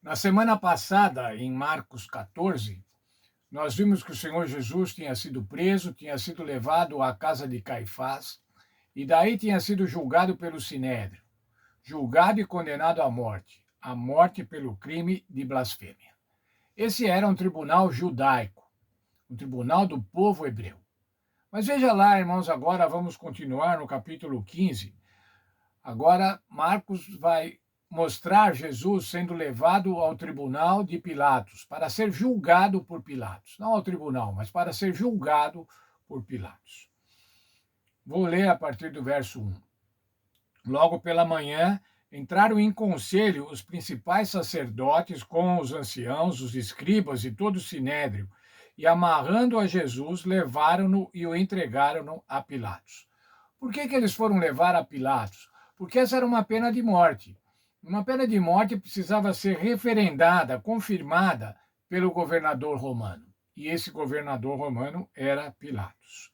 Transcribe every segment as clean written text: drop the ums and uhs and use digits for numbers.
Na semana passada, em Marcos 14, nós vimos que o Senhor Jesus tinha sido preso, tinha sido levado à casa de Caifás e daí tinha sido julgado pelo Sinédrio, julgado e condenado à morte pelo crime de blasfêmia. Esse era um tribunal judaico, um tribunal do povo hebreu. Mas veja lá, irmãos, agora vamos continuar no capítulo 15. Agora, Marcos vai mostrar Jesus sendo levado ao tribunal de Pilatos, para ser julgado por Pilatos. Não ao tribunal, mas para ser julgado por Pilatos. Vou ler a partir do verso 1. Logo pela manhã, entraram em conselho os principais sacerdotes com os anciãos, os escribas e todo o sinédrio, e amarrando a Jesus, levaram-no e o entregaram-no a Pilatos. Por que eles foram levar a Pilatos? Porque essa era uma pena de morte. Uma pena de morte precisava ser referendada, confirmada pelo governador romano. E esse governador romano era Pilatos.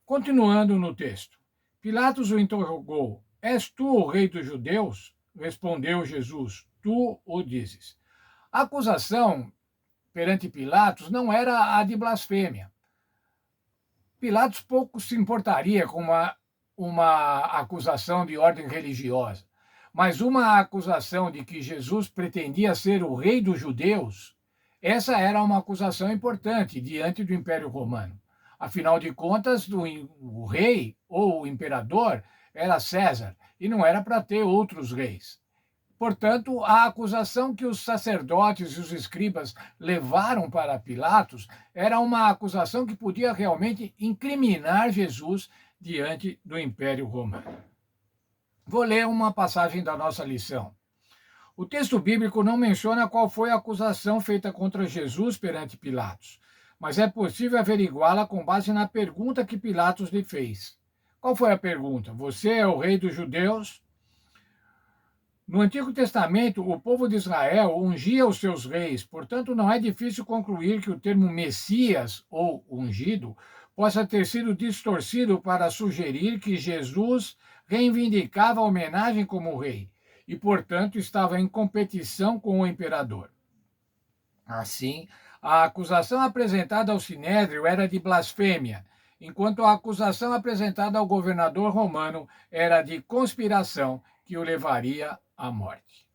Continuando no texto. Pilatos o interrogou: És tu o rei dos judeus? Respondeu Jesus: Tu o dizes. A acusação perante Pilatos não era a de blasfêmia. Pilatos pouco se importaria com uma acusação de ordem religiosa, mas uma acusação de que Jesus pretendia ser o rei dos judeus, essa era uma acusação importante diante do Império Romano. Afinal de contas, o rei ou o imperador era César e não era para ter outros reis. Portanto, a acusação que os sacerdotes e os escribas levaram para Pilatos era uma acusação que podia realmente incriminar Jesus diante do Império Romano. Vou ler uma passagem da nossa lição. O texto bíblico não menciona qual foi a acusação feita contra Jesus perante Pilatos, mas é possível averiguá-la com base na pergunta que Pilatos lhe fez. Qual foi a pergunta? Você é o rei dos judeus? No Antigo Testamento, o povo de Israel ungia os seus reis, portanto, não é difícil concluir que o termo Messias ou ungido possa ter sido distorcido para sugerir que Jesus reivindicava a homenagem como rei e, portanto, estava em competição com o imperador. Assim, a acusação apresentada ao Sinédrio era de blasfêmia, enquanto a acusação apresentada ao governador romano era de conspiração que o levaria à morte.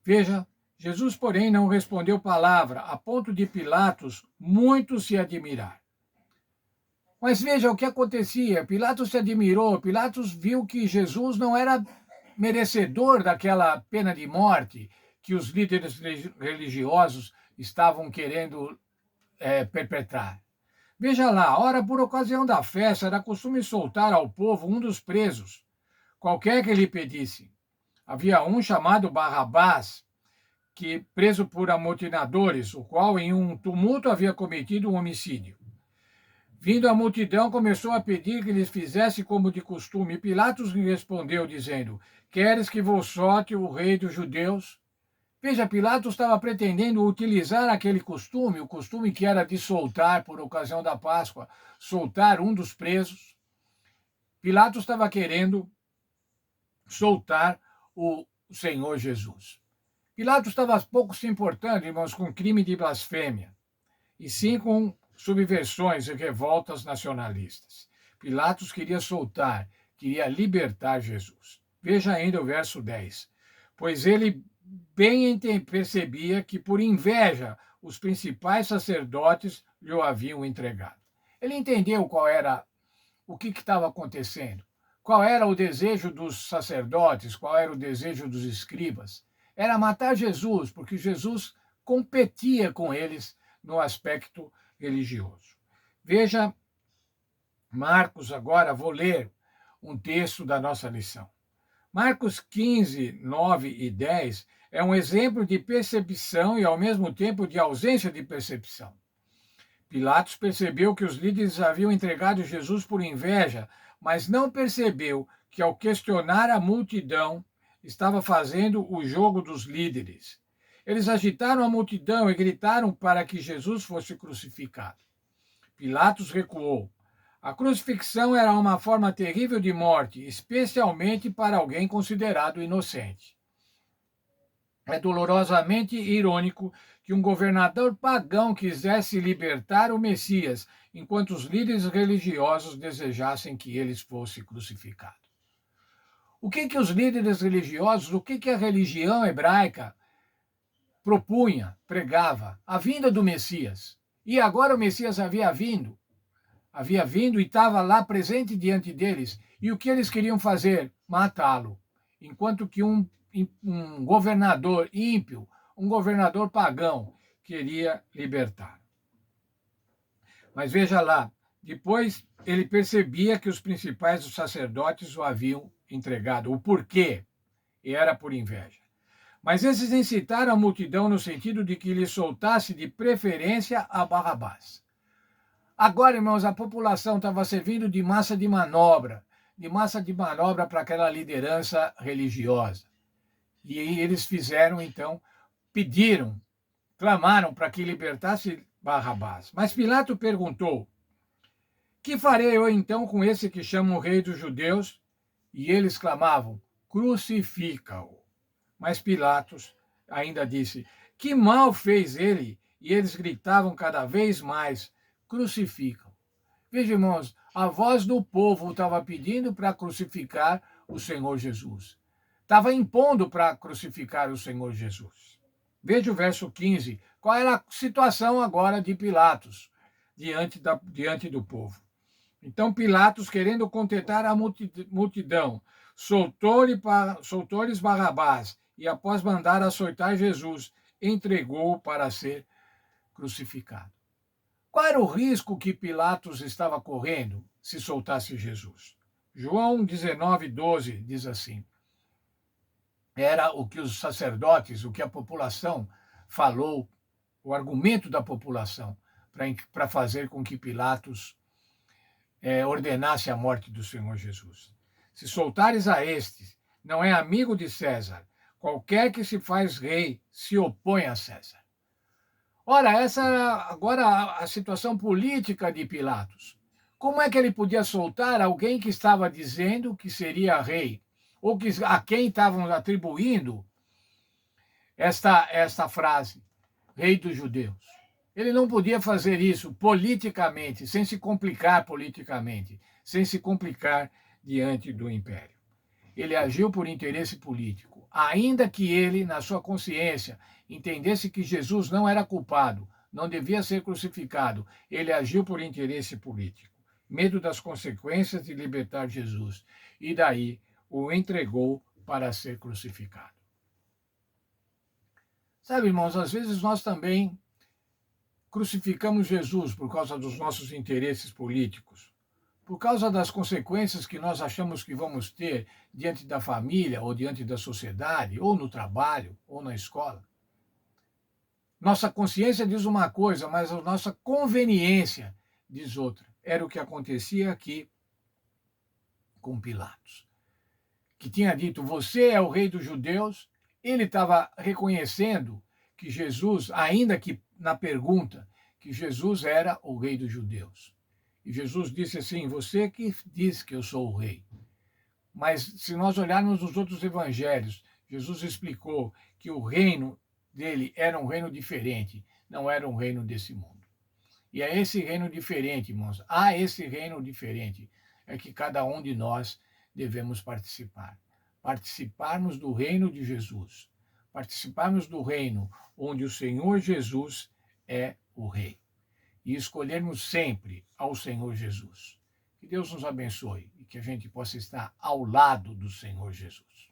Veja, Jesus, porém, não respondeu palavra, a ponto de Pilatos muito se admirar. Mas veja o que acontecia. Pilatos se admirou, Pilatos viu que Jesus não era merecedor daquela pena de morte que os líderes religiosos estavam querendo perpetrar. Veja lá, ora, por ocasião da festa, era costume soltar ao povo um dos presos, qualquer que lhe pedisse. Havia um chamado Barrabás, que preso por amotinadores, o qual em um tumulto havia cometido um homicídio. Vindo a multidão, começou a pedir que lhes fizesse como de costume. Pilatos lhe respondeu, dizendo: Queres que vos solte o rei dos judeus? Veja, Pilatos estava pretendendo utilizar aquele costume, o costume que era de soltar, por ocasião da Páscoa, soltar um dos presos. Pilatos estava querendo soltar o Senhor Jesus. Pilatos estava pouco se importando, irmãos, com crime de blasfêmia, e sim com subversões e revoltas nacionalistas. Pilatos queria soltar, queria libertar Jesus. Veja ainda o verso 10. Pois ele bem percebia que, por inveja, os principais sacerdotes lhe o haviam entregado. Ele entendeu qual era o que estava acontecendo, qual era o desejo dos sacerdotes, qual era o desejo dos escribas. Era matar Jesus, porque Jesus competia com eles no aspecto religioso. Veja, Marcos, agora vou ler um texto da nossa lição. Marcos 15, 9 e 10 é um exemplo de percepção e, ao mesmo tempo, de ausência de percepção. Pilatos percebeu que os líderes haviam entregado Jesus por inveja, mas não percebeu que, ao questionar a multidão, estava fazendo o jogo dos líderes. Eles agitaram a multidão e gritaram para que Jesus fosse crucificado. Pilatos recuou. A crucifixão era uma forma terrível de morte, especialmente para alguém considerado inocente. É dolorosamente irônico que um governador pagão quisesse libertar o Messias, enquanto os líderes religiosos desejassem que ele fosse crucificado. O que os líderes religiosos, o que a religião hebraica propunha, pregava? A vinda do Messias. E agora o Messias havia vindo e estava lá presente diante deles. E o que eles queriam fazer? Matá-lo. Enquanto que um governador ímpio, um governador pagão, queria libertar. Mas veja lá, depois ele percebia que os principais dos sacerdotes o haviam entregado. O porquê? E era por inveja. Mas esses incitaram a multidão no sentido de que lhe soltasse de preferência a Barrabás. Agora, irmãos, a população estava servindo de massa de manobra para aquela liderança religiosa. E aí eles fizeram, então, pediram, clamaram para que libertasse Barrabás. Mas Pilato perguntou: que farei eu então com esse que chamam o rei dos judeus? E eles clamavam: crucifica-o. Mas Pilatos ainda disse: que mal fez ele? E eles gritavam cada vez mais: crucificam. Veja, irmãos, a voz do povo estava pedindo para crucificar o Senhor Jesus. Estava impondo para crucificar o Senhor Jesus. Veja o verso 15. Qual era a situação agora de Pilatos diante do povo? Então Pilatos, querendo contentar a multidão, soltou-lhes Barrabás e, após mandar açoitar Jesus, entregou-o para ser crucificado. Qual era o risco que Pilatos estava correndo se soltasse Jesus? João 19:12 diz assim: era o que os sacerdotes, o que a população falou, o argumento da população para fazer com que Pilatos ordenasse a morte do Senhor Jesus. Se soltares a este, não é amigo de César. Qualquer que se faz rei se opõe a César. Ora, essa era agora a situação política de Pilatos. Como é que ele podia soltar alguém que estava dizendo que seria rei? Ou a quem estavam atribuindo esta frase, rei dos judeus? Ele não podia fazer isso politicamente, sem se complicar politicamente, sem se complicar diante do império. Ele agiu por interesse político, ainda que ele, na sua consciência, entendesse que Jesus não era culpado, não devia ser crucificado. Ele agiu por interesse político, medo das consequências de libertar Jesus, e daí o entregou para ser crucificado. Sabe, irmãos, às vezes nós também crucificamos Jesus por causa dos nossos interesses políticos, por causa das consequências que nós achamos que vamos ter diante da família, ou diante da sociedade, ou no trabalho, ou na escola. Nossa consciência diz uma coisa, mas a nossa conveniência diz outra. Era o que acontecia aqui com Pilatos, que tinha dito: você é o rei dos judeus. Ele estava reconhecendo que Jesus, ainda que na pergunta, que Jesus era o rei dos judeus. E Jesus disse assim: você que diz que eu sou o rei. Mas se nós olharmos nos outros evangelhos, Jesus explicou que o reino dele era um reino diferente, não era um reino desse mundo. E é esse reino diferente, irmãos, esse reino diferente é que cada um de nós devemos participar. Participarmos do reino de Jesus, participarmos do reino onde o Senhor Jesus é o rei. E escolhermos sempre ao Senhor Jesus. Que Deus nos abençoe e que a gente possa estar ao lado do Senhor Jesus.